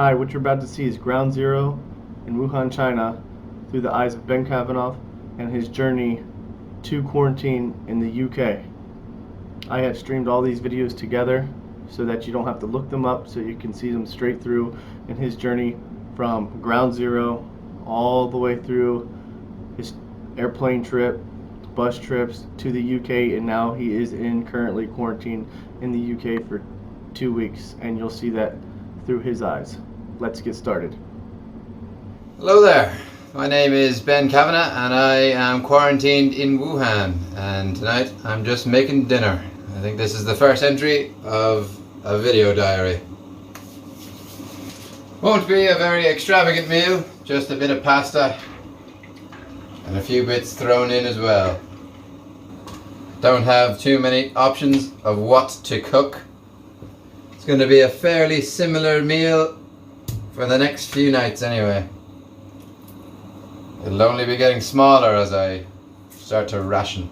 Hi, what you're about to see is ground zero in Wuhan, China, through the eyes of Ben Kavanagh and his journey to quarantine in the UK. I have streamed all these videos together so that you don't have to look them up, so you can see them straight through in his journey from ground zero all the way through his airplane trip, bus trips to the UK, and now he is in currently quarantine in the UK for 2 weeks, and you'll see that through his eyes. Let's get started. Hello there, my name is Ben Kavanagh and I am quarantined in Wuhan, and tonight I'm just making dinner. I think this is the first entry of a video diary. Won't be a very extravagant meal, just a bit of pasta and a few bits thrown in as well. Don't have too many options of what to cook. It's going to be a fairly similar meal for the next few nights anyway. It'll only be getting smaller as I start to ration.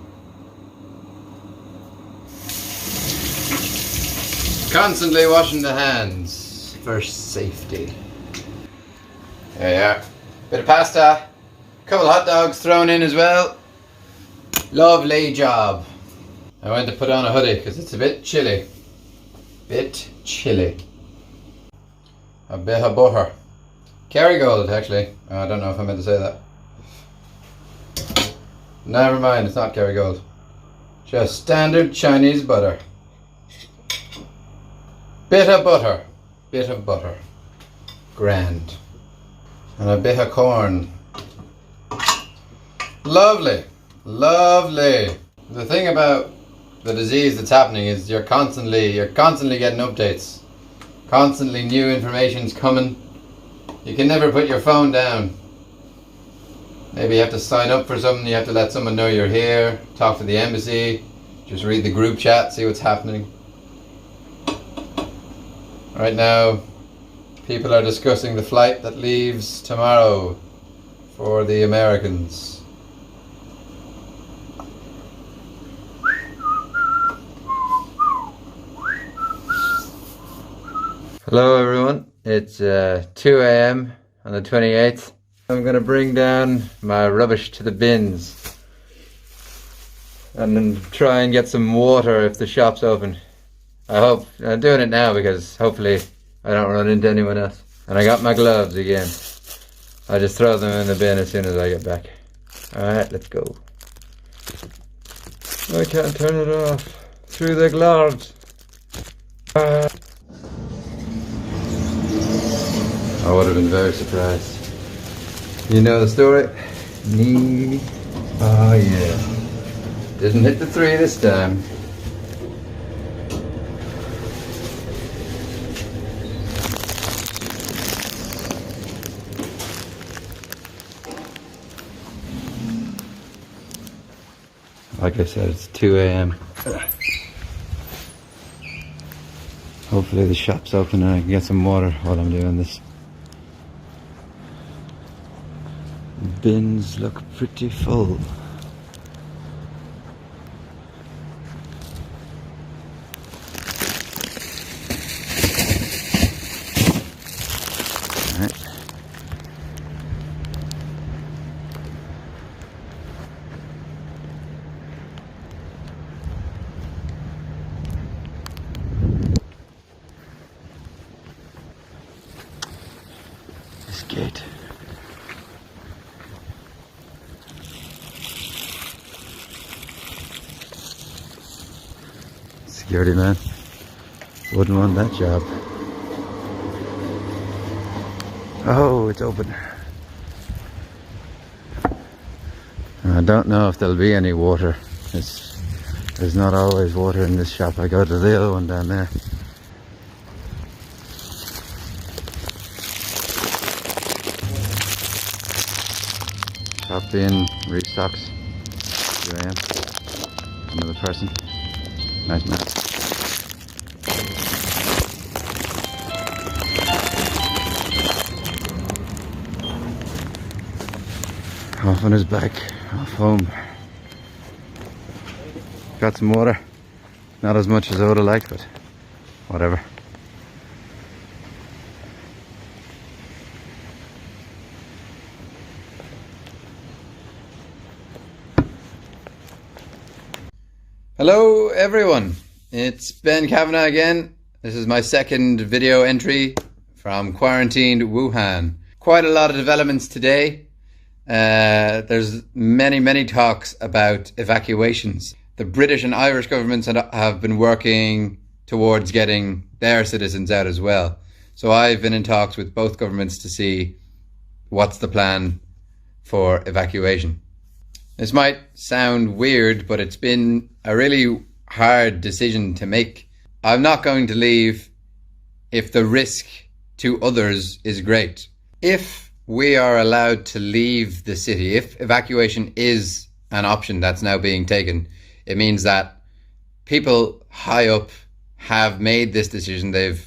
Constantly washing the hands for safety. There you are. Bit of pasta, a couple of hot dogs thrown in as well. Lovely job. I went to put on a hoodie because it's a bit chilly. A bit of butter. Kerrygold, actually. I don't know if I meant to say that. Never mind, it's not Kerrygold. Just standard Chinese butter. Bit of butter. Grand. And a bit of corn. Lovely. The thing about the disease that's happening is you're constantly getting updates. Constantly new information's coming. You can never put your phone down. Maybe you have to sign up for something, you have to let someone know you're here, talk to the embassy, just read the group chat, see what's happening. Right now, people are discussing the flight that leaves tomorrow for the Americans. Hello everyone, it's 2 AM on the 28th. I'm going to bring down my rubbish to the bins and then try and get some water if the shop's open. I'm doing it now because hopefully I don't run into anyone else. And I got my gloves again. I just throw them in the bin as soon as I get back. Alright, let's go. I can't turn it off. Through the gloves. I would have been very surprised. You know the story? Me. Oh yeah. Didn't hit the 3 this time. Like I said, it's 2 AM. Hopefully the shop's open and I can get some water while I'm doing this. Bins look pretty full. Alright. This gate. Security man. Wouldn't want that job. Oh, it's open. I don't know if there'll be any water. There's not always water in this shop. I go to the other one down there. Shop being restocks. Here I am. Another person. Nice man. Off on his back, off home. Got some water. Not as much as I would have liked, but whatever. Hello everyone, it's Ben Kavanagh again. This is my second video entry from quarantined Wuhan. Quite a lot of developments today. There's many talks about evacuations. The British and Irish governments have been working towards getting their citizens out as well. So I've been in talks with both governments to see what's the plan for evacuation. This might sound weird, but it's been a really hard decision to make. I'm not going to leave if the risk to others is great. If we are allowed to leave the city, if evacuation is an option that's now being taken, it means that people high up have made this decision. They've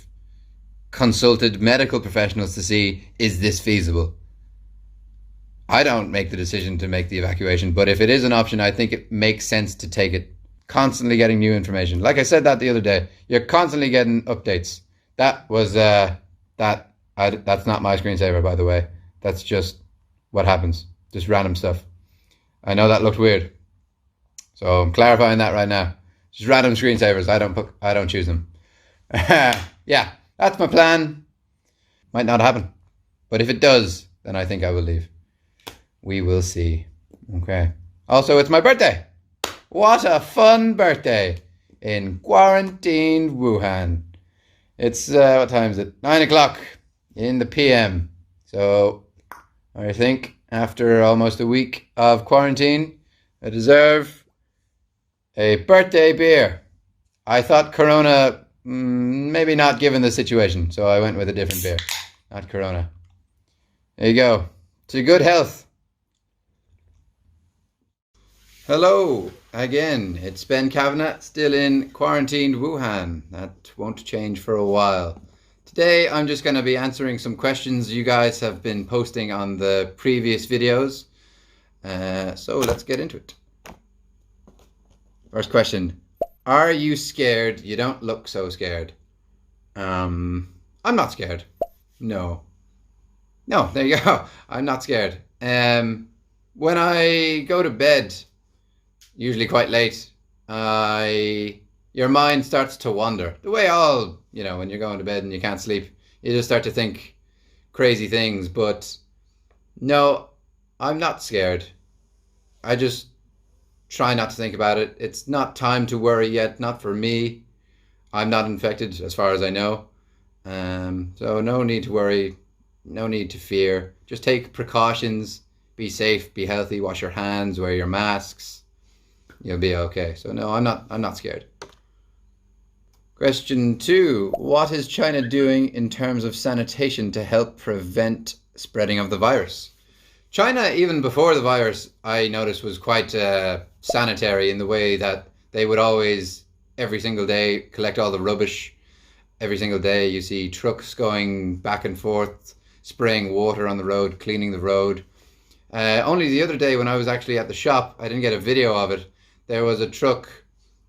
consulted medical professionals to see, is this feasible? I don't make the decision to make the evacuation, but if it is an option, I think it makes sense to take it. Constantly getting new information. Like I said that the other day, you're constantly getting updates. That was, that's not my screensaver, by the way. That's just what happens. Just random stuff. I know that looked weird. So I'm clarifying that right now. Just random screensavers. I don't choose them. Yeah, that's my plan. Might not happen. But if it does, then I think I will leave. We will see. Okay. Also, it's my birthday. What a fun birthday in quarantined Wuhan. It's, what time is it? 9 o'clock in the PM. So I think after almost a week of quarantine, I deserve a birthday beer. I thought Corona, maybe not given the situation, so I went with a different beer. Not Corona. There you go. To good health. Hello again, it's Ben Kavanagh, still in quarantined Wuhan. That won't change for a while. Today I'm just going to be answering some questions you guys have been posting on the previous videos. So let's get into it. First question, are you scared? You don't look so scared. I'm not scared. No, there you go. I'm not scared. When I go to bed, usually quite late, your mind starts to wander. The way when you're going to bed and you can't sleep, you just start to think crazy things. But no, I'm not scared. I just try not to think about it. It's not time to worry yet, not for me. I'm not infected as far as I know. So no need to worry, no need to fear. Just take precautions, be safe, be healthy, wash your hands, wear your masks. You'll be okay. So no, I'm not scared. Question 2. What is China doing in terms of sanitation to help prevent spreading of the virus? China, even before the virus, I noticed was quite sanitary in the way that they would always, every single day, collect all the rubbish. Every single day you see trucks going back and forth, spraying water on the road, cleaning the road. Only the other day when I was actually at the shop, I didn't get a video of it. There was a truck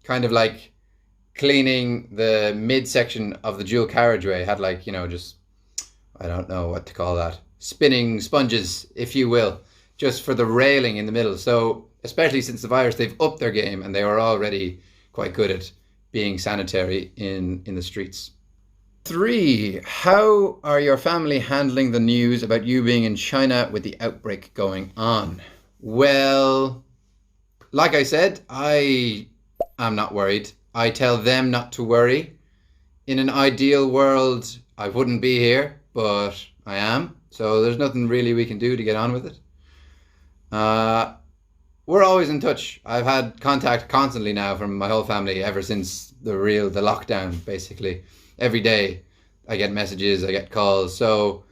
kind of like cleaning the midsection of the dual carriageway. It had like, just, I don't know what to call that. Spinning sponges, if you will, just for the railing in the middle. So especially since the virus, they've upped their game and they were already quite good at being sanitary in the streets. 3. How are your family handling the news about you being in China with the outbreak going on? Well, like I said, I am not worried. I tell them not to worry. In an ideal world, I wouldn't be here, but I am. So there's nothing really we can do to get on with it. We're always in touch. I've had contact constantly now from my whole family ever since the lockdown, basically. Every day I get messages, I get calls. So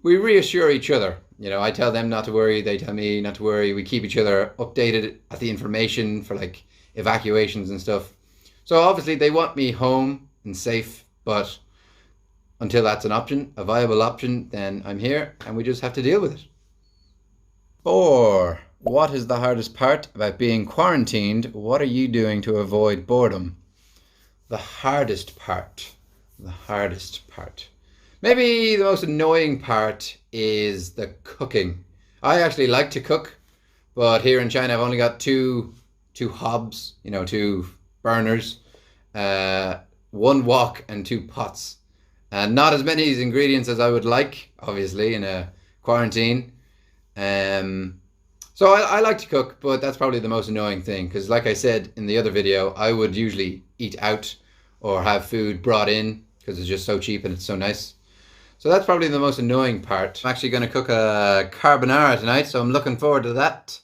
we reassure each other. I tell them not to worry, they tell me not to worry. We keep each other updated at the information for like evacuations and stuff. So obviously they want me home and safe, but until that's an option, a viable option, then I'm here and we just have to deal with it. 4. What is the hardest part about being quarantined? What are you doing to avoid boredom? The hardest part. Maybe the most annoying part is the cooking. I actually like to cook, but here in China I've only got two 2 hobs, you know, 2 burners, 1 wok and 2 pots. And not as many ingredients as I would like, obviously, in a quarantine. So I like to cook, but that's probably the most annoying thing, because like I said in the other video, I would usually eat out or have food brought in because it's just so cheap and it's so nice. So that's probably the most annoying part. I'm actually going to cook a carbonara tonight, so I'm looking forward to that.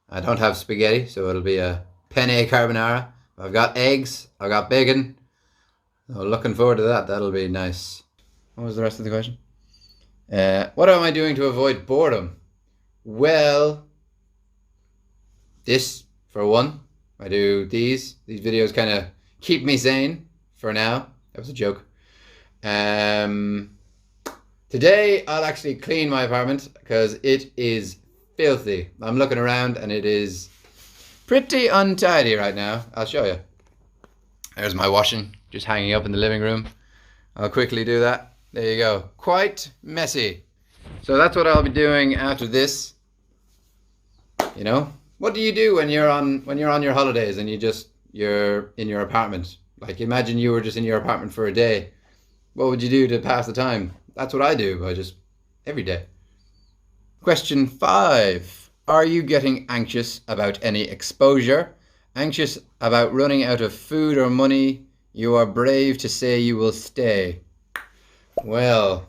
I don't have spaghetti, so it'll be a penne carbonara. I've got eggs, I've got bacon. So looking forward to that. That'll be nice. What was the rest of the question? What am I doing to avoid boredom? Well, this for one. I do these. These videos kind of keep me sane for now. That was a joke. Today I'll actually clean my apartment because it is filthy. I'm looking around and it is pretty untidy right now. I'll show you. There's my washing just hanging up in the living room. I'll quickly do that. There you go. Quite messy. So that's what I'll be doing after this. You know, what do you do when you're on your holidays and you're in your apartment? Like, imagine you were just in your apartment for a day. What would you do to pass the time? That's what I do. I just every day. Question 5. Are you getting anxious about any exposure? Anxious about running out of food or money? You are brave to say you will stay. Well,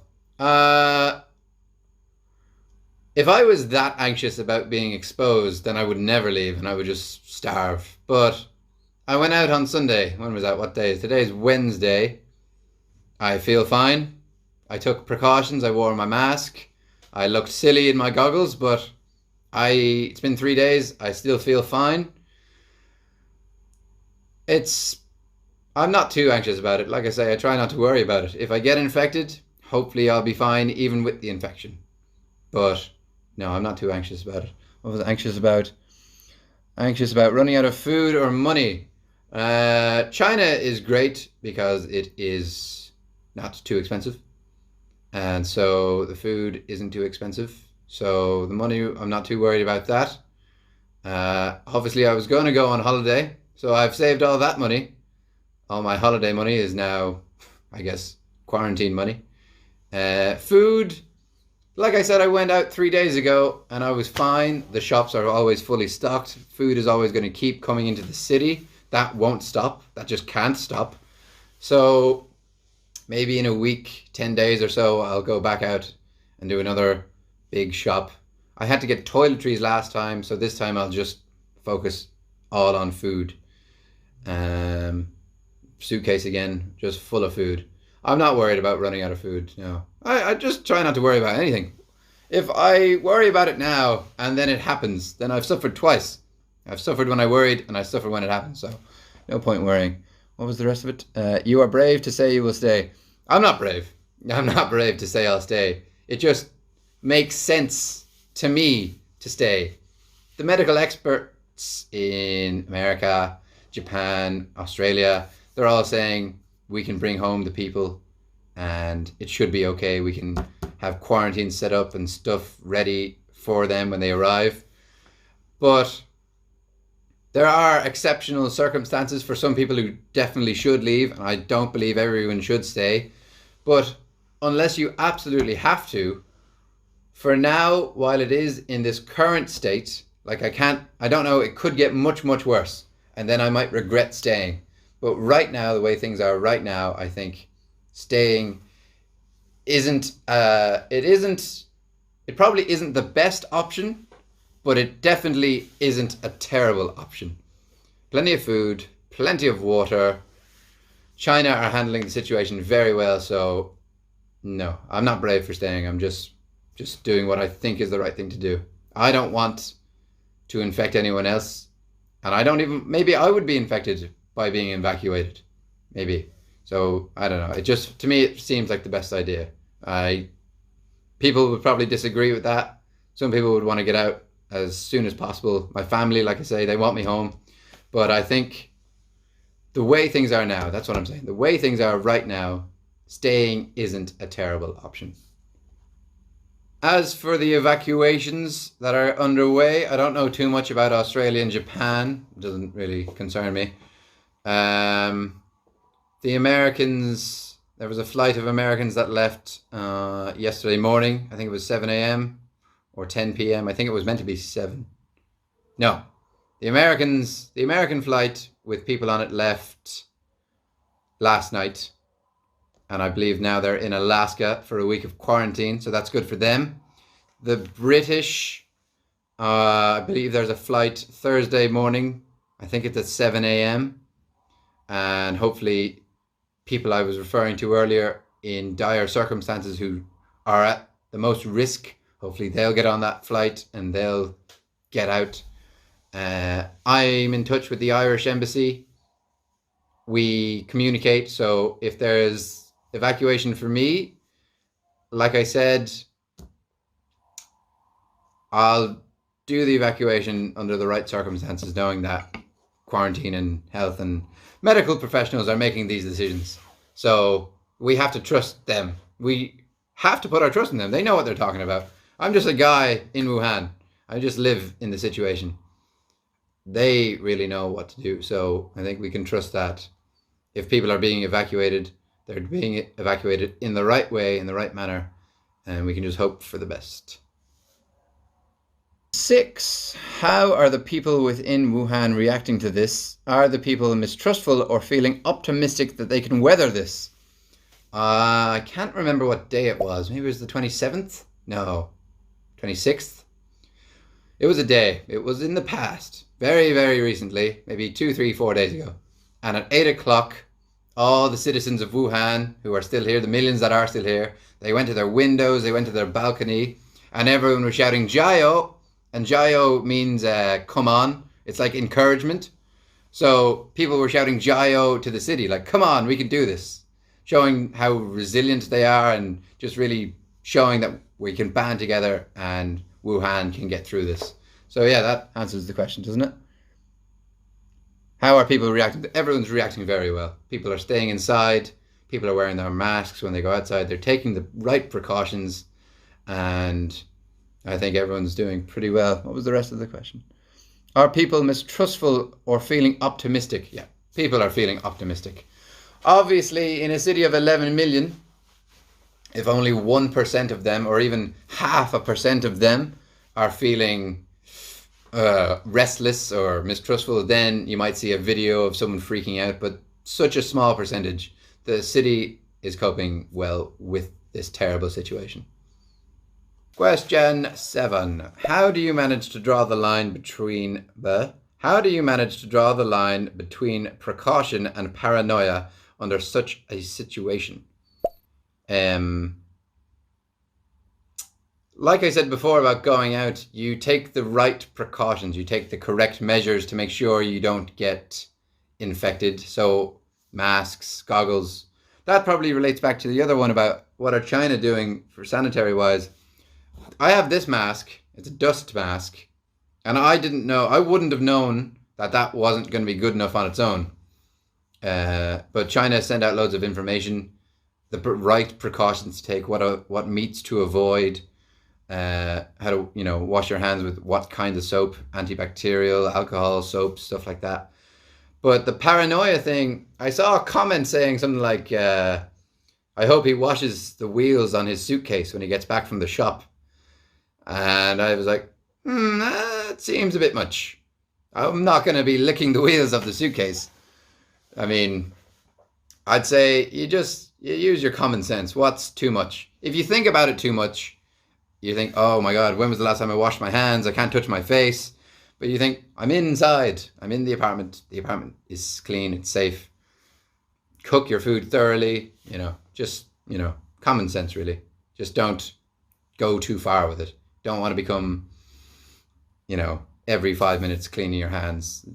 if I was that anxious about being exposed, then I would never leave and I would just starve. But I went out on Sunday. When was that? What day? Today's Wednesday. I feel fine. I took precautions. I wore my mask. I looked silly in my goggles, but it's been 3 days. I still feel fine. I'm not too anxious about it. Like I say, I try not to worry about it. If I get infected, hopefully I'll be fine even with the infection. But no, I'm not too anxious about it. What was I anxious about? Anxious about running out of food or money. China is great because it is not too expensive. And so the food isn't too expensive. So the money, I'm not too worried about that. Obviously I was going to go on holiday. So I've saved all that money. All my holiday money is now, I guess, quarantine money. Food, like I said, I went out 3 days ago and I was fine. The shops are always fully stocked. Food is always going to keep coming into the city. That won't stop. That just can't stop. So maybe in a week, 10 days or so, I'll go back out and do another big shop. I had to get toiletries last time, so this time I'll just focus all on food. Suitcase again, just full of food. I'm not worried about running out of food, no. I just try not to worry about anything. If I worry about it now and then it happens, then I've suffered twice. I've suffered when I worried and I suffered when it happened, so no point worrying. What was the rest of it? You are brave to say you will stay. I'm not brave. I'm not brave to say I'll stay. It just makes sense to me to stay. The medical experts in America, Japan, Australia, they're all saying we can bring home the people and it should be okay. We can have quarantine set up and stuff ready for them when they arrive. But there are exceptional circumstances for some people who definitely should leave, and I don't believe everyone should stay. But unless you absolutely have to, for now, while it is in this current state, like I don't know, it could get much, much worse, and then I might regret staying. But right now, the way things are right now, I think staying it probably isn't the best option, but it definitely isn't a terrible option. Plenty of food, plenty of water. China are handling the situation very well, so no, I'm not brave for staying. I'm just doing what I think is the right thing to do. I don't want to infect anyone else, and maybe I would be infected by being evacuated, maybe. So I don't know. To me, it seems like the best idea. People would probably disagree with that. Some people would want to get out as soon as possible. My family, like I say, they want me home. But I think the way things are now, that's what I'm saying. The way things are right now, staying isn't a terrible option. As for the evacuations that are underway, I don't know too much about Australia and Japan. It doesn't really concern me. The Americans, there was a flight of Americans that left yesterday morning. I think it was 7 a.m. or 10 p.m. I think it was meant to be 7. No, the American flight with people on it left last night. And I believe now they're in Alaska for a week of quarantine. So that's good for them. The British, I believe there's a flight Thursday morning. I think it's at 7 a.m. And hopefully people I was referring to earlier in dire circumstances who are at the most risk, hopefully they'll get on that flight and they'll get out. I'm in touch with the Irish Embassy. We communicate, so if there's evacuation for me, like I said, I'll do the evacuation under the right circumstances, knowing that quarantine and health and medical professionals are making these decisions. So we have to trust them. We have to put our trust in them. They know what they're talking about. I'm just a guy in Wuhan. I just live in the situation. They really know what to do. So I think we can trust that if people are being evacuated, they're being evacuated in the right way, in the right manner, and we can just hope for the best. 6. How are the people within Wuhan reacting to this? Are the people mistrustful or feeling optimistic that they can weather this? I can't remember what day it was. Maybe it was the 27th? No, 26th? It was a day. It was in the past. Very, very recently. Maybe 2, 3, 4 days ago. And at 8 o'clock, all the citizens of Wuhan who are still here, the millions that are still here, they went to their windows, they went to their balcony, and everyone was shouting, "Jayo!" And Jayo means come on. It's like encouragement. So people were shouting Jayo to the city, like, come on, we can do this. Showing how resilient they are and just really showing that we can band together and Wuhan can get through this. So yeah, that answers the question, doesn't it? How are people reacting? Everyone's reacting very well. People are staying inside. People are wearing their masks when they go outside. They're taking the right precautions, and I think everyone's doing pretty well. What was the rest of the question? Are people mistrustful or feeling optimistic? Yeah, people are feeling optimistic. Obviously, in a city of 11 million, if only 1% of them, or even 0.5% of them, are feeling restless or mistrustful, then you might see a video of someone freaking out. But such a small percentage. The city is coping well with this terrible situation. Question 7. How do you manage to draw the line between precaution and paranoia under such a situation? Like I said before about going out, you take the right precautions, you take the correct measures to make sure you don't get infected. So masks, goggles. That probably relates back to the other one about what are China doing for sanitary wise. I have this mask. It's a dust mask. And I wouldn't have known that that wasn't going to be good enough on its own. But China sent out loads of information, the right precautions to take, what meats to avoid, how to wash your hands with what kind of soap, antibacterial, alcohol, soap, stuff like that. But the paranoia thing, I saw a comment saying something like, I hope he washes the wheels on his suitcase when he gets back from the shop. And I was like, that seems a bit much. I'm not going to be licking the wheels of the suitcase. I mean, I'd say you use your common sense. What's too much? If you think about it too much, you think, oh my God, when was the last time I washed my hands? I can't touch my face. But you think, I'm inside. I'm in the apartment. The apartment is clean. It's safe. Cook your food thoroughly. Common sense, really. Just don't go too far with it. Don't want to become, every 5 minutes cleaning your hands.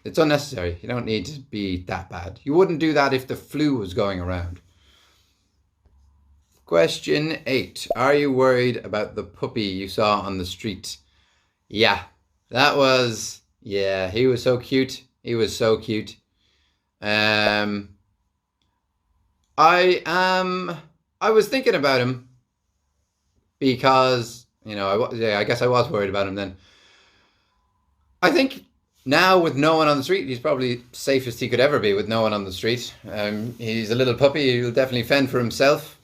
It's unnecessary. You don't need to be that bad. You wouldn't do that if the flu was going around. Question 8. Are you worried about the puppy you saw on the street? Yeah, he was so cute. He was so cute. I was thinking about him. because, I guess I was worried about him then. I think now with no one on the street, he's probably safest he could ever be with no one on the street. He's a little puppy. He'll definitely fend for himself.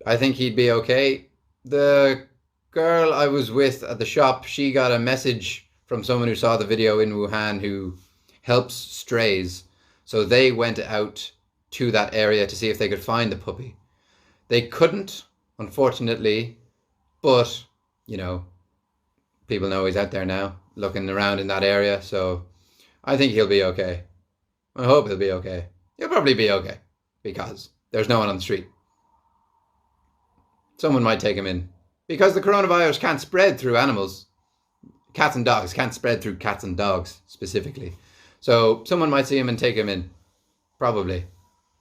I think he'd be okay. The girl I was with at the shop, she got a message from someone who saw the video in Wuhan who helps strays. So they went out to that area to see if they could find the puppy. They couldn't, unfortunately, but, people know he's out there now, looking around in that area, so I think he'll be okay. I hope he'll be okay. He'll probably be okay, because there's no one on the street. Someone might take him in. Because the coronavirus can't spread through animals. Cats and dogs can't spread through cats and dogs, specifically. So someone might see him and take him in. Probably.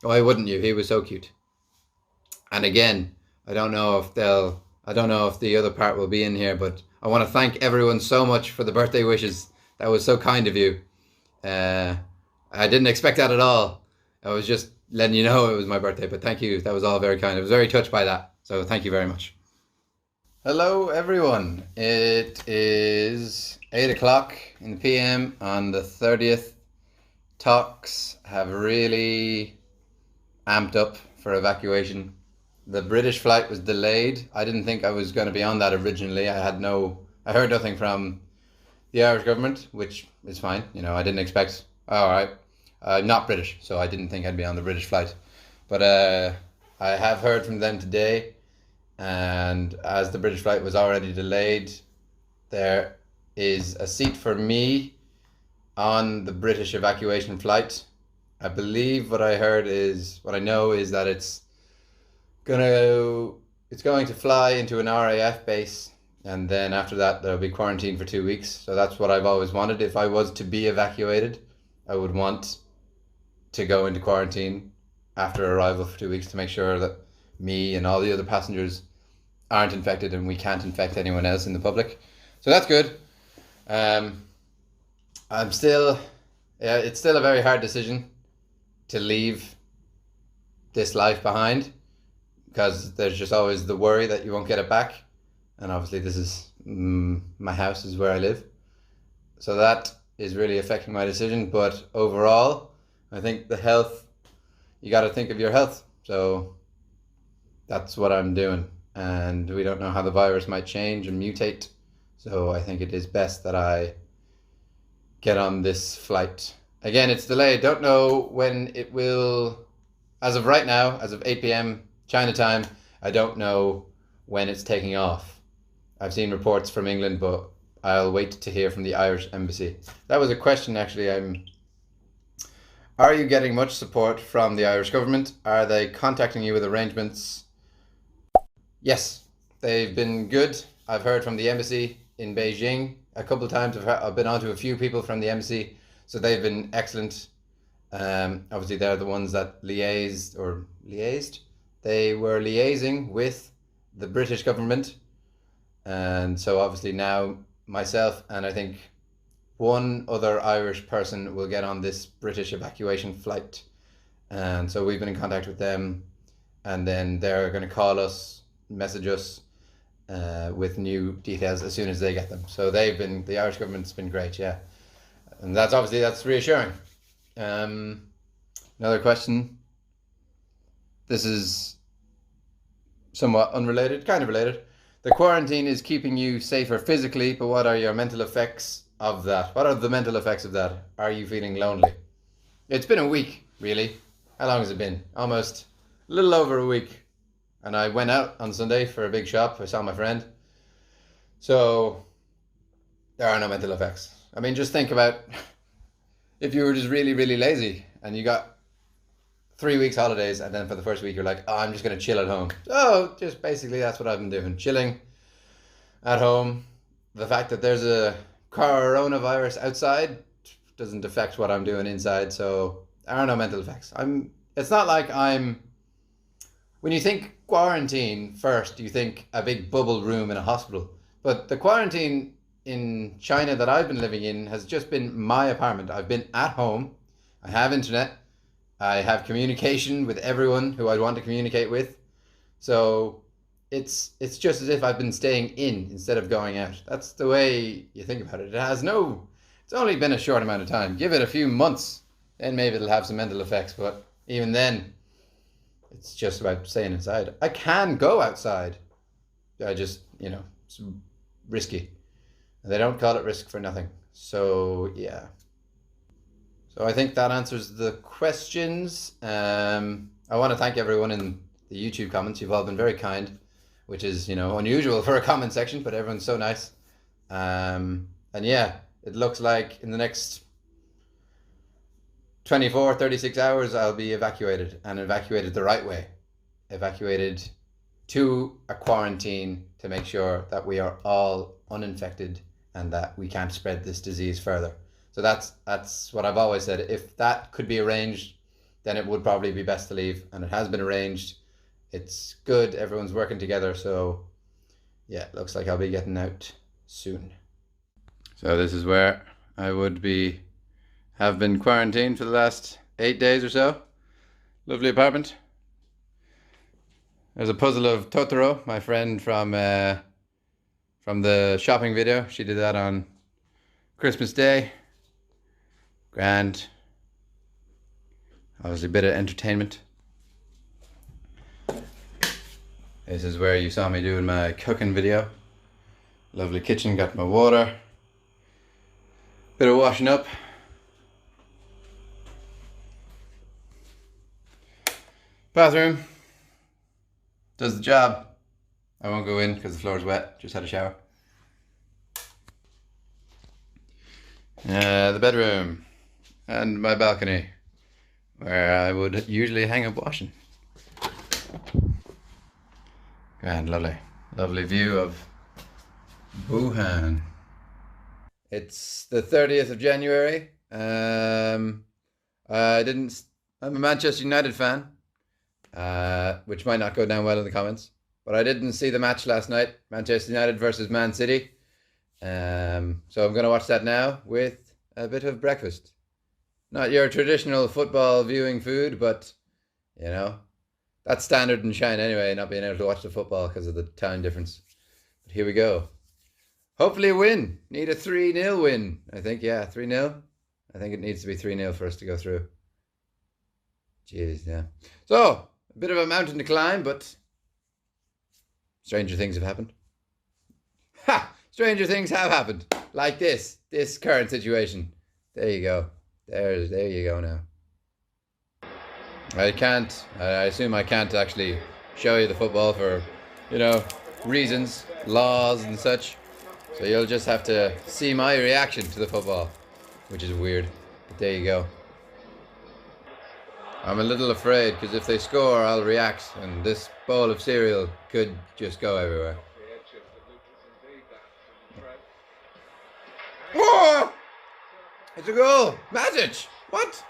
Why wouldn't you? He was so cute. And again, I don't know if the other part will be in here, but I want to thank everyone so much for the birthday wishes. That was so kind of you. I didn't expect that at all. I was just letting you know it was my birthday, but thank you. That was all very kind. I was very touched by that. So thank you very much. Hello, everyone. It is 8 o'clock in the PM on the 30th. Talks have really amped up for evacuation. The British flight was delayed. I didn't think I was going to be on that originally. I heard nothing from the Irish government, which is fine. I didn't expect, all right, I'm not British, so I didn't think I'd be on the British flight. But I have heard from them today, and as the British flight was already delayed, there is a seat for me on the British evacuation flight. I believe what I know is that it's going to fly into an RAF base, and then after that there'll be quarantine for 2 weeks. So that's what I've always wanted. If I was to be evacuated, I would want to go into quarantine after arrival for 2 weeks to make sure that me and all the other passengers aren't infected and we can't infect anyone else in the public. So that's good. It's still a very hard decision to leave this life behind, because there's just always the worry that you won't get it back. And obviously this is, my house is where I live. So that is really affecting my decision. But overall, I think you got to think of your health. So that's what I'm doing. And we don't know how the virus might change and mutate. So I think it is best that I get on this flight. Again, it's delayed. Don't know when it will, as of right now, as of 8 p.m. China time, I don't know when it's taking off. I've seen reports from England, but I'll wait to hear from the Irish embassy. That was a question, actually. Are you getting much support from the Irish government? Are they contacting you with arrangements? Yes, they've been good. I've heard from the embassy in Beijing a couple of times. I've been on to a few people from the embassy, so they've been excellent. Obviously, they're the ones that liaised. They were liaising with the British government, and so obviously now myself and I think one other Irish person will get on this British evacuation flight, and so we've been in contact with them, and then they're going to call us, message us with new details as soon as they get them. So the Irish government's been great, yeah, and that's reassuring. Another question. This is somewhat unrelated, kind of related. The quarantine is keeping you safer physically, but what are your mental effects of that? What are the mental effects of that? Are you feeling lonely? It's been a week, really. How long has it been? Almost a little over a week. And I went out on Sunday for a big shop. I saw my friend. So there are no mental effects. I mean, just think about if you were just really, really lazy and you got 3 weeks holidays, and then for the first week you're like, oh, I'm just going to chill at home. So just basically that's what I've been doing, chilling at home. The fact that there's a coronavirus outside doesn't affect what I'm doing inside, so there are no mental effects. It's not like when you think quarantine first, you think a big bubble room in a hospital. But the quarantine in China that I've been living in has just been my apartment. I've been at home. I have internet. I have communication with everyone who I'd want to communicate with. So it's just as if I've been staying in instead of going out. That's the way you think about it. It's only been a short amount of time. Give it a few months, then maybe it'll have some mental effects. But even then, it's just about staying inside. I can go outside. I just, it's risky. And they don't call it risk for nothing. So, yeah. So I think that answers the questions. I want to thank everyone in the YouTube comments. You've all been very kind, which is, unusual for a comment section, but everyone's so nice. And yeah, it looks like in the next 24, 36 hours, I'll be evacuated, and evacuated the right way. Evacuated to a quarantine to make sure that we are all uninfected and that we can't spread this disease further. So that's what I've always said. If that could be arranged, then it would probably be best to leave, and it has been arranged. It's good. Everyone's working together. So yeah, it looks like I'll be getting out soon. So this is where I have been quarantined for the last 8 days or so. Lovely apartment. There's a puzzle of Totoro, my friend from the shopping video. She did that on Christmas Day. Grand. Obviously a bit of entertainment. This is where you saw me doing my cooking video. Lovely kitchen, got my water. Bit of washing up. Bathroom. Does the job. I won't go in because the floor is wet. Just had a shower. The bedroom. And my balcony, where I would usually hang up washing. Grand, lovely view of Wuhan. It's the 30th of January. I'm a Manchester United fan, which might not go down well in the comments, but I didn't see the match last night, Manchester United versus Man City. So I'm going to watch that now with a bit of breakfast. Not your traditional football viewing food, but, that's standard in China anyway, not being able to watch the football because of the time difference. But here we go. Hopefully a win. Need a 3-0 win, I think. Yeah, 3-0. I think it needs to be 3-0 for us to go through. Jeez, yeah. So, a bit of a mountain to climb, but stranger things have happened. Ha! Stranger things have happened. Like this current situation. There you go. There you go now. I assume I can't actually show you the football for, reasons, laws and such. So you'll just have to see my reaction to the football, which is weird. But there you go. I'm a little afraid because if they score, I'll react, and this bowl of cereal could just go everywhere. Whoa! It's a goal! Matic! What?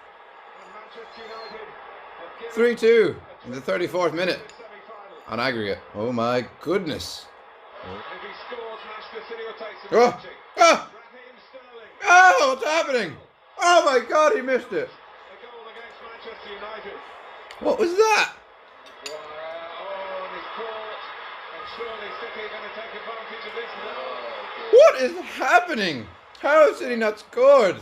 3-2 in the 34th minute on aggregate. Oh my goodness. Oh! Oh! Oh! What's happening? Oh my god, he missed it. What was that? What is happening? How has City not scored?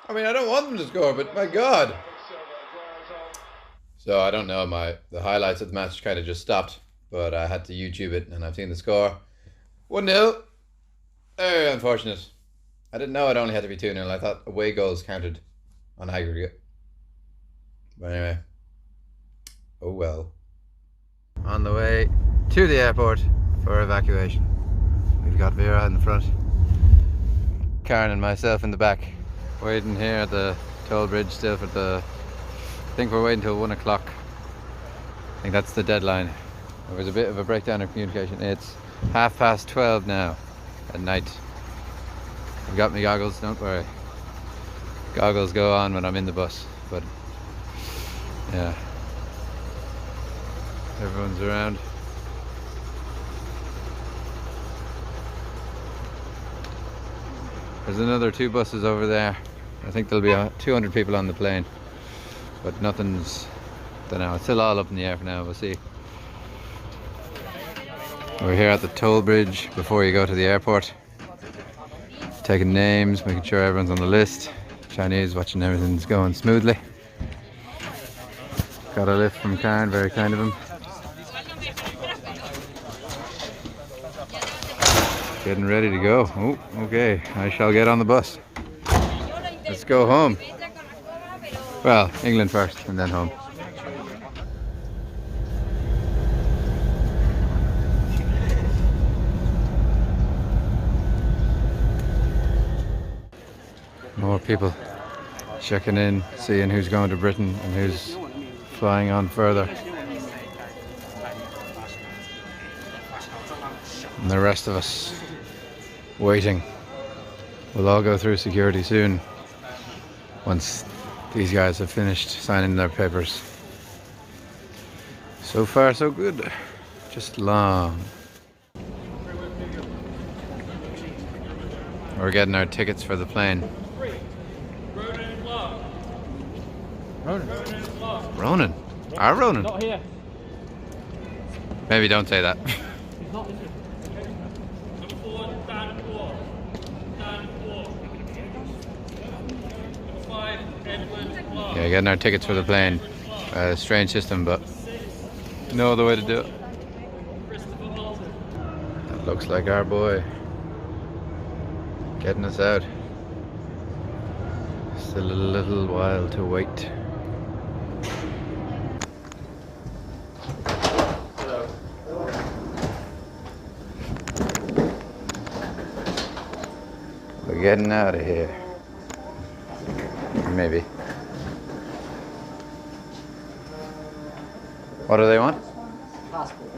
I mean, I don't want them to score, but my god. So I don't know, the highlights of the match kind of just stopped, but I had to YouTube it and I've seen the score. 1-0. Very unfortunate. I didn't know it only had to be 2-0. I thought away goals counted on aggregate. But anyway. Oh well. On the way to the airport for evacuation. We've got Vera in the front. Karen and myself in the back. Waiting here at the toll bridge still for I think we're waiting till 1 o'clock. I think that's the deadline. There was a bit of a breakdown in communication. It's 12:30 now at night. I've got my goggles, don't worry. Goggles go on when I'm in the bus, but yeah. Everyone's around. There's another 2 buses over there. I think there'll be 200 people on the plane, but nothing's, don't know, it's still all up in the air for now. We'll see. We're here at the toll bridge before you go to the airport. Taking names, making sure everyone's on the list. Chinese, watching everything's going smoothly. Got a lift from Karen, very kind of him. Getting ready to go. Oh, okay, I shall get on the bus. Let's go home. Well, England first and then home. More people checking in, seeing who's going to Britain and who's flying on further. And the rest of us waiting. We'll all go through security soon once these guys have finished signing their papers. So far so good, just long. We're getting our tickets for the plane. Ronan? Our Ronan? Not here. Maybe don't say that. He's not, is he? Number 4, Dan 4. Dan 4. Number 5, Edward Clark. Yeah, getting our tickets for the plane. Strange system, but no other way to do it. Christopher Walton. That looks like our boy. Getting us out. Still a little while to wait. We're getting out of here. Maybe. What do they want? Passport.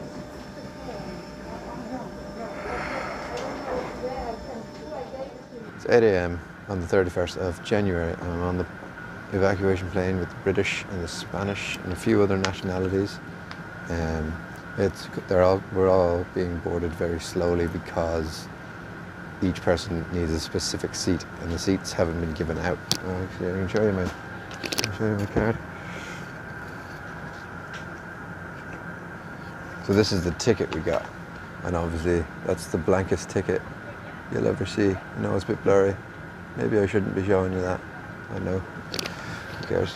It's 8 a.m. on the 31st of January. I'm on the evacuation plane with the British and the Spanish and a few other nationalities. We're all being boarded very slowly because each person needs a specific seat and the seats haven't been given out. Actually, I can show you my card. So this is the ticket we got, and obviously that's the blankest ticket you'll ever see. I know it's a bit blurry. Maybe I shouldn't be showing you that. I know. Who cares?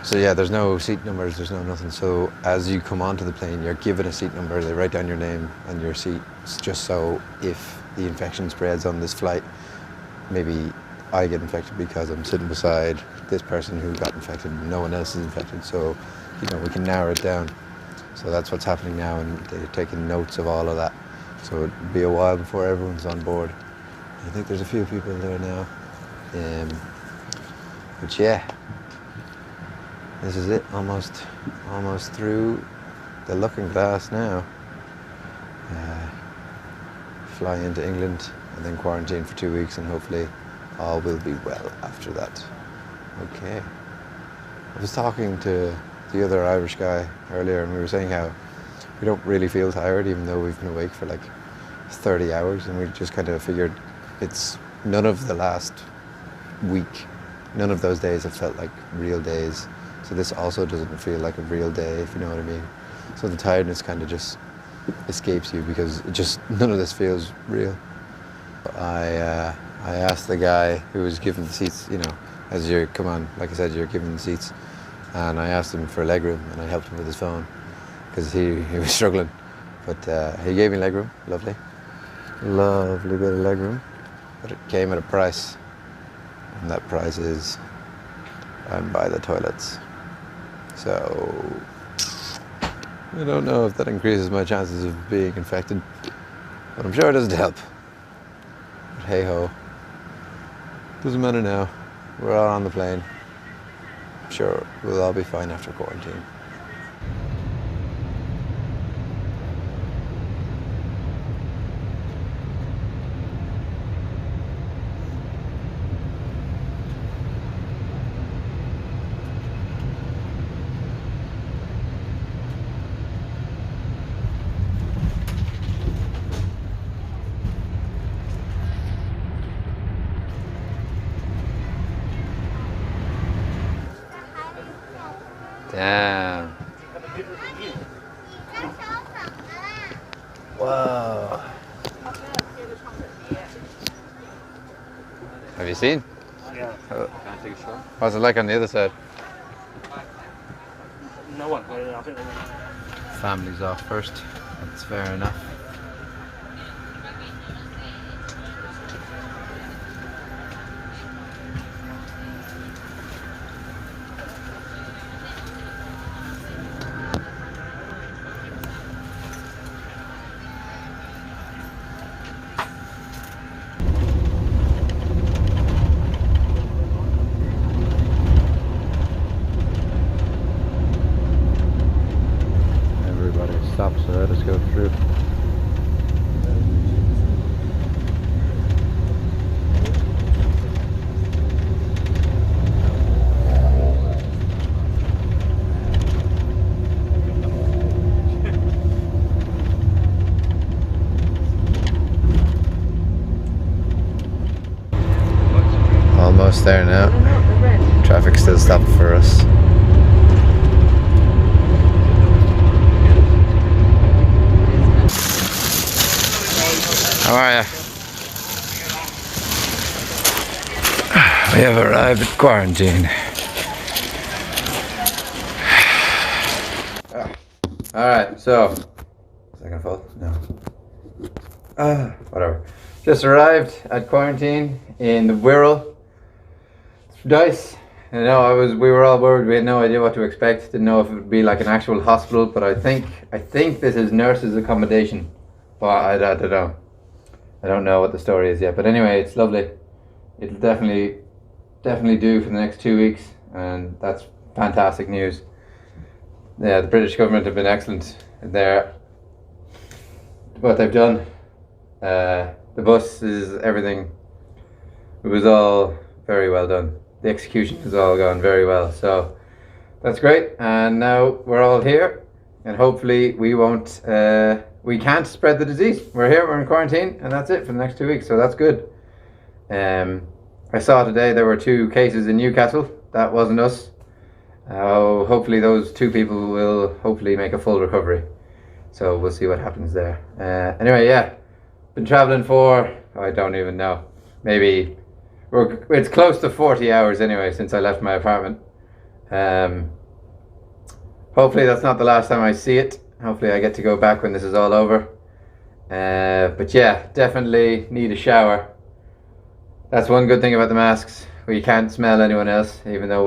So yeah, there's no seat numbers, there's no nothing. So as you come onto the plane, you're given a seat number. They write down your name and your seat, just so if the infection spreads on this flight, maybe I get infected because I'm sitting beside this person who got infected and no one else is infected. So, you know, we can narrow it down. So that's what's happening now, and they're taking notes of all of that. So it'll be a while before everyone's on board. I think there's a few people there now. But yeah, this is it. Almost through the looking glass now. Fly into England and then quarantine for 2 weeks, and hopefully all will be well after that. Okay. I was talking to the other Irish guy earlier, and we were saying how we don't really feel tired even though we've been awake for like 30 hours, and we just kind of figured it's none of the last week, none of those days have felt like real days. So this also doesn't feel like a real day, if you know what I mean. So the tiredness kind of just escapes you because it just, none of this feels real. I asked the guy who was given the seats, you know, as you come on, like I said, you're given the seats, and I asked him for legroom, and I helped him with his phone because he was struggling. But he gave me legroom, lovely bit of legroom, but it came at a price, and that price is I'm by the toilets. So I don't know if that increases my chances of being infected, but I'm sure it doesn't help. But hey ho, doesn't matter now. We're all on the plane. I'm sure we'll all be fine after quarantine. Damn. Have you seen? Yeah. What's it like on the other side? No one. I think Family's off first. That's fair enough. Everybody stops, so let us go through. Almost there now. Traffic still stopped for us. How are you? We have arrived at quarantine. Alright, so. Is that gonna fall? No. Whatever. Just arrived at quarantine in the Wirral. Dice. I know we were all worried. We had no idea what to expect. Didn't know if it would be like an actual hospital, but I think this is nurses' accommodation. But I don't know. I don't know what the story is yet. But anyway, it's lovely. It'll definitely do for the next 2 weeks, and that's fantastic news. Yeah, the British government have been excellent there. What they've done. The buses, everything. It was all very well done. The execution has all gone very well, so that's great. And now we're all here, and hopefully we can't spread the disease. We're here, we're in quarantine, and that's it for the next 2 weeks, so that's good. I saw today there were 2 cases in Newcastle. That wasn't us. Hopefully those 2 people will hopefully make a full recovery, so we'll see what happens there. Anyway, yeah, been traveling for, I don't even know, maybe it's close to 40 hours anyway since I left my apartment. Hopefully that's not the last time I see it. Hopefully I get to go back when this is all over. But yeah, definitely need a shower. That's one good thing about the masks. We can't smell anyone else, even though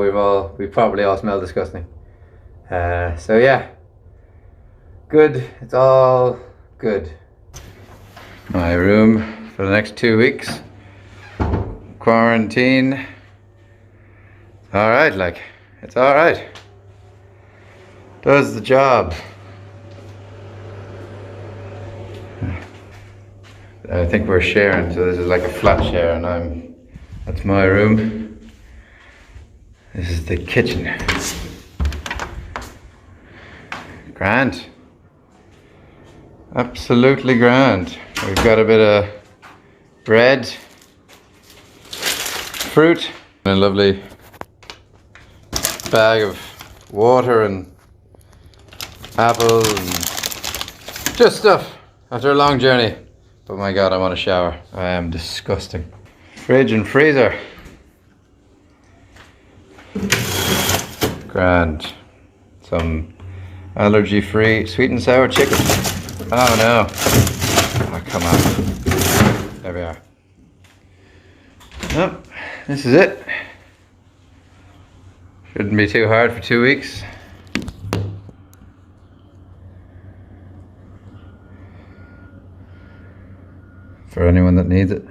we probably all smell disgusting. So yeah, good. It's all good. My room for the next 2 weeks. Quarantine. Alright, like, it's alright. Does the job. I think we're sharing, so this is like a flat share, and that's my room. This is the kitchen. Grand. Absolutely grand. We've got a bit of bread, fruit, and a lovely bag of water and apples and just stuff after a long journey. But my god, I want a shower. I am disgusting. Fridge and freezer. Grand. Some allergy-free sweet and sour chicken. Oh no. Oh, come on. There we are. Nope. This is it. Shouldn't be too hard for 2 weeks. For anyone that needs it.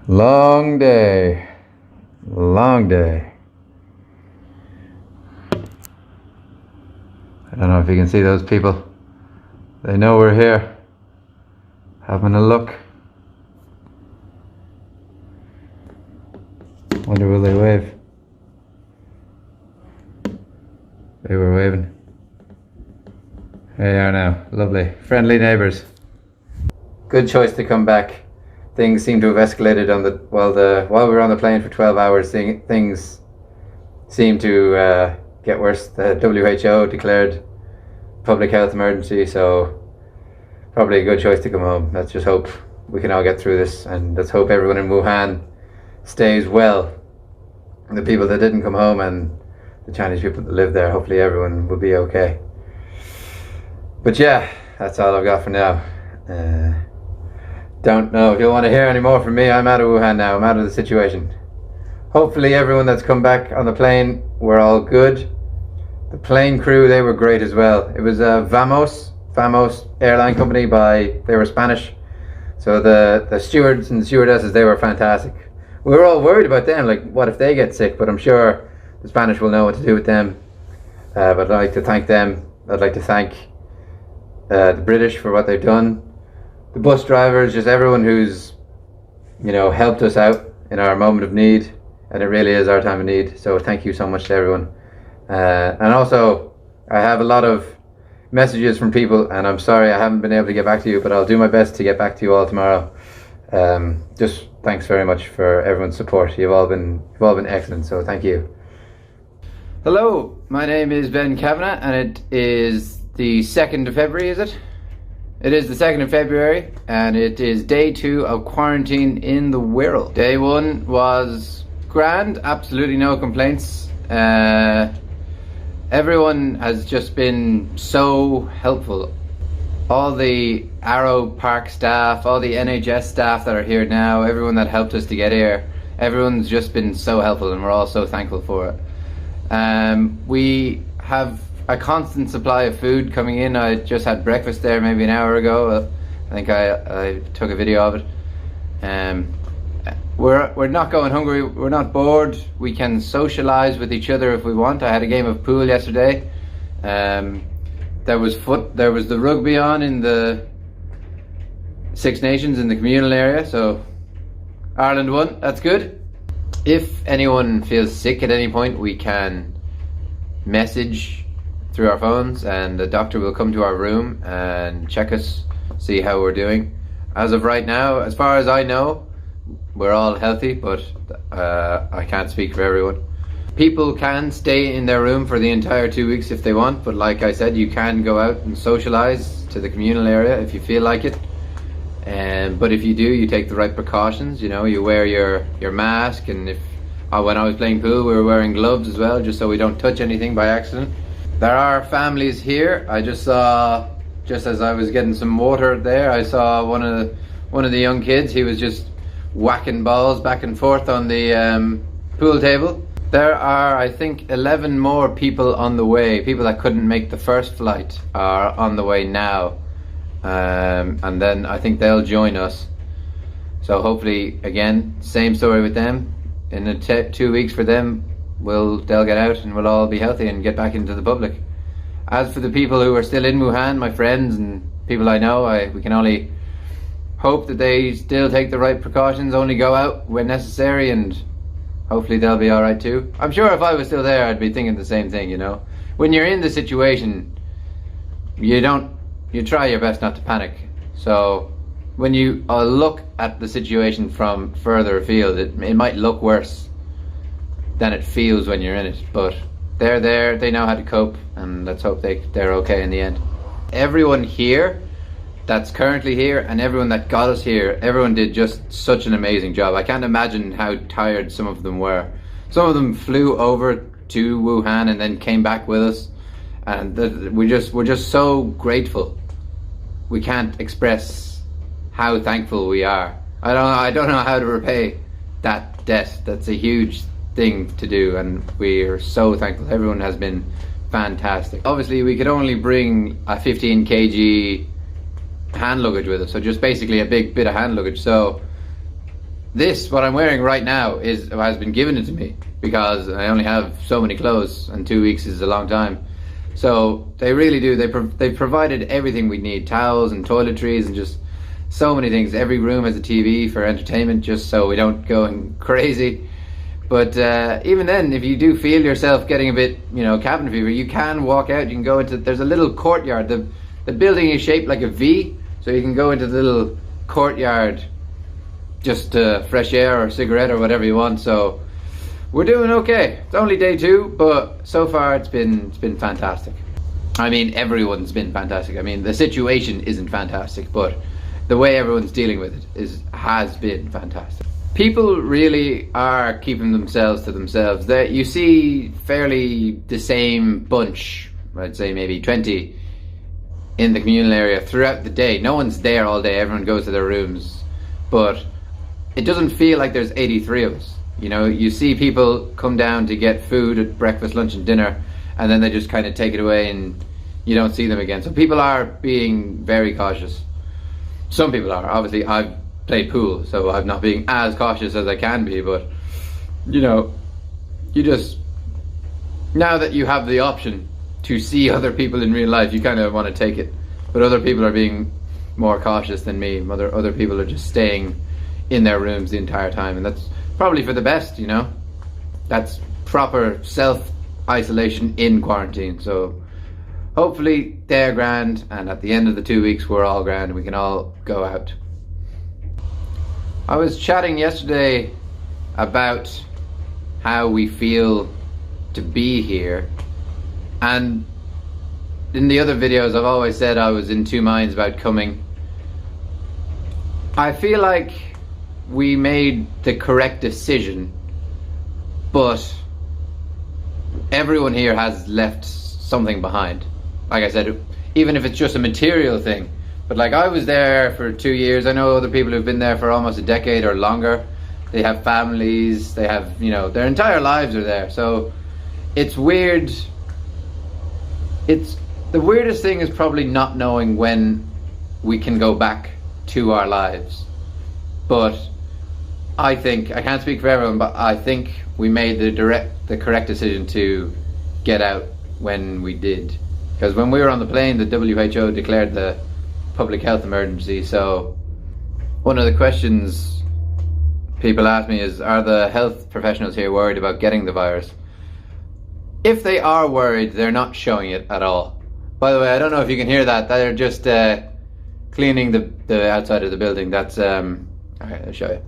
Long day. Long day. I don't know if you can see those people. They know we're here. Having a look. Wonder will they wave? They were waving. There they are now. Lovely. Friendly neighbours. Good choice to come back. Things seem to have escalated while we were on the plane for 12 hours. Things seem to get worse. The WHO declared public health emergency, so probably a good choice to come home. Let's just hope we can all get through this, and let's hope everyone in Wuhan stays well. And the people that didn't come home and the Chinese people that live there, hopefully everyone will be okay. But yeah, that's all I've got for now. Don't know if you'll want to hear any more from me. I'm out of Wuhan now. I'm out of the situation. Hopefully everyone that's come back on the plane were all good. The plane crew, they were great as well. It was a Vamos airline company they were Spanish. So the stewards and stewardesses, they were fantastic. We were all worried about them, like what if they get sick, but I'm sure the Spanish will know what to do with them. But I'd like to thank them. I'd like to thank the British for what they've done. The bus drivers, just everyone who's, helped us out in our moment of need. And it really is our time of need. So thank you so much to everyone. And also, I have a lot of messages from people, and I'm sorry I haven't been able to get back to you, but I'll do my best to get back to you all tomorrow. Just thanks very much for everyone's support. You've all been excellent, so thank you. Hello, my name is Ben Kavanagh, and it is the 2nd of February, is it? It is the 2nd of February, and it is day 2 of quarantine in the Wirral. Day 1 was grand, absolutely no complaints. Everyone has just been so helpful. All the Arrow Park staff, all the NHS staff that are here now, everyone that helped us to get here, everyone's just been so helpful, and we're all so thankful for it. We have a constant supply of food coming in. I just had breakfast there maybe an hour ago. I think I took a video of it. We're not going hungry. We're not bored. We can socialize with each other if we want. I had a game of pool yesterday. There was the rugby on in the Six Nations in the communal area, so Ireland won. That's good. If anyone feels sick at any point, we can message through our phones, and the doctor will come to our room and check us, see how we're doing. As of right now, as far as I know, we're all healthy, but I can't speak for everyone. People can stay in their room for the entire 2 weeks if they want, but like I said, you can go out and socialize to the communal area if you feel like it. But if you do, you take the right precautions. You wear your mask, and when I was playing pool, we were wearing gloves as well, just so we don't touch anything by accident. There are families here. I just saw, just as I was getting some water there, I saw one of the young kids. He was just whacking balls back and forth on the pool table. There are, I think, 11 more people on the way. People that couldn't make the first flight are on the way now. And then I think they'll join us. So hopefully, again, same story with them. In the 2 weeks for them, they'll get out and we'll all be healthy and get back into the public. As for the people who are still in Wuhan, my friends and people I know, we can only hope that they still take the right precautions, only go out when necessary, and hopefully they'll be alright too. I'm sure if I was still there, I'd be thinking the same thing, When you're in the situation, you try your best not to panic. So when you look at the situation from further afield, it might look worse than it feels when you're in it, but they're there, they know how to cope, and let's hope they're okay in the end. Everyone here that's currently here and everyone that got us here, everyone did just such an amazing job. I can't imagine how tired some of them were. Some of them flew over to Wuhan and then came back with us, and we're just so grateful. We can't express how thankful we are. I don't know how to repay that debt. That's a huge thing to do, and we are so thankful. Everyone has been fantastic. Obviously, we could only bring a 15 kg hand luggage with us, so just basically a big bit of hand luggage. So what I'm wearing right now has been given to me because I only have so many clothes, and 2 weeks is a long time. So they really do. They've provided everything we need: towels and toiletries and just so many things. Every room has a TV for entertainment, just so we don't go crazy. But even then, if you do feel yourself getting a bit, cabin fever, you can walk out. You can go into. There's a little courtyard. The building is shaped like a V, so you can go into the little courtyard, just fresh air or cigarette or whatever you want. So we're doing okay. It's only day 2, but so far it's been fantastic. I mean, everyone's been fantastic. I mean, the situation isn't fantastic, but the way everyone's dealing with it has been fantastic. People really are keeping themselves to themselves. You see fairly the same bunch, I'd say maybe 20 in the communal area throughout the day. No one's there all day, everyone goes to their rooms, but it doesn't feel like there's 83 of us. You know, you see people come down to get food at breakfast, lunch and dinner, and then they just kind of take it away and you don't see them again. So people are being very cautious. Some people are. Obviously I've played pool, so I'm not being as cautious as I can be, but you know, you just, now that you have the option to see other people in real life, you kind of want to take it. But other people are being more cautious than me. Other people are just staying in their rooms the entire time, and that's probably for the best, you know. That's proper self-isolation in quarantine. So hopefully they're grand, and at the end of the 2 weeks we're all grand and we can all go out. I was chatting yesterday about how we feel to be here, and in the other videos I've always said I was in two minds about coming. I feel like we made the correct decision, but everyone here has left something behind. Like I said, even if it's just a material thing. But like, I was there for 2 years. I know other people who've been there for almost a decade or longer. They have families, they have, you know, their entire lives are there. So it's weird. The weirdest thing is probably not knowing when we can go back to our lives. But I think, I can't speak for everyone, but I think we made the correct decision to get out when we did. Because when we were on the plane, the WHO declared the public health emergency. So one of the questions people ask me is, are the health professionals here worried about getting the virus? If they are worried, they're not showing it at all. By the way, I don't know if you can hear that. They're just cleaning the outside of the building. That's alright, I'll show you.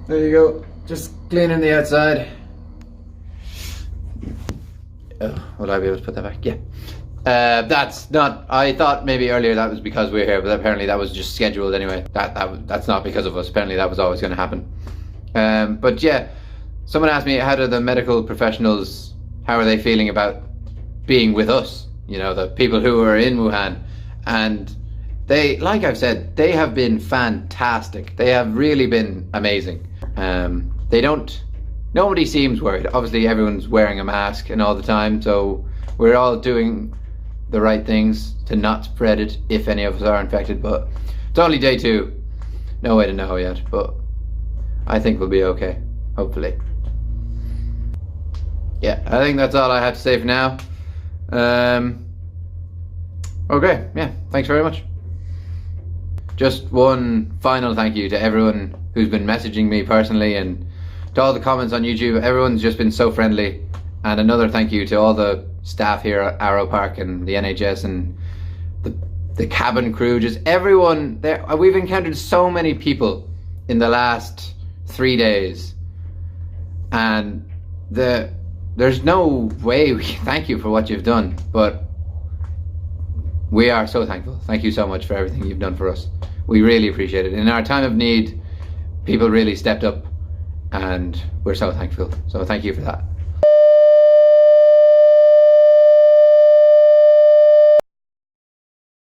There you go. Just cleaning the outside. Oh, will I be able to put that back? Yeah. That's not, I thought maybe earlier that was because we're here, but apparently that was just scheduled anyway. That's not because of us. Apparently that was always going to happen. But yeah, someone asked me, how do the medical professionals, how are they feeling about being with us? You know, the people who are in Wuhan. And they, like I've said, they have been fantastic. They have really been amazing. Nobody seems worried. Obviously everyone's wearing a mask and all the time, so we're all doing the right things to not spread it if any of us are infected. But it's only day 2. No way to know yet, but I think we'll be okay, hopefully. Yeah, I think that's all I have to say for now. Okay, yeah, thanks very much. Just one final thank you to everyone who's been messaging me personally, and to all the comments on YouTube. Everyone's just been so friendly. And another thank you to all the staff here at Arrow Park and the NHS and the cabin crew, just everyone there. We've encountered so many people in the last 3 days, and there's no way we can thank you for what you've done, but we are so thankful. Thank you so much for everything you've done for us. We really appreciate it. In our time of need, people really stepped up, and we're so thankful. So thank you for that.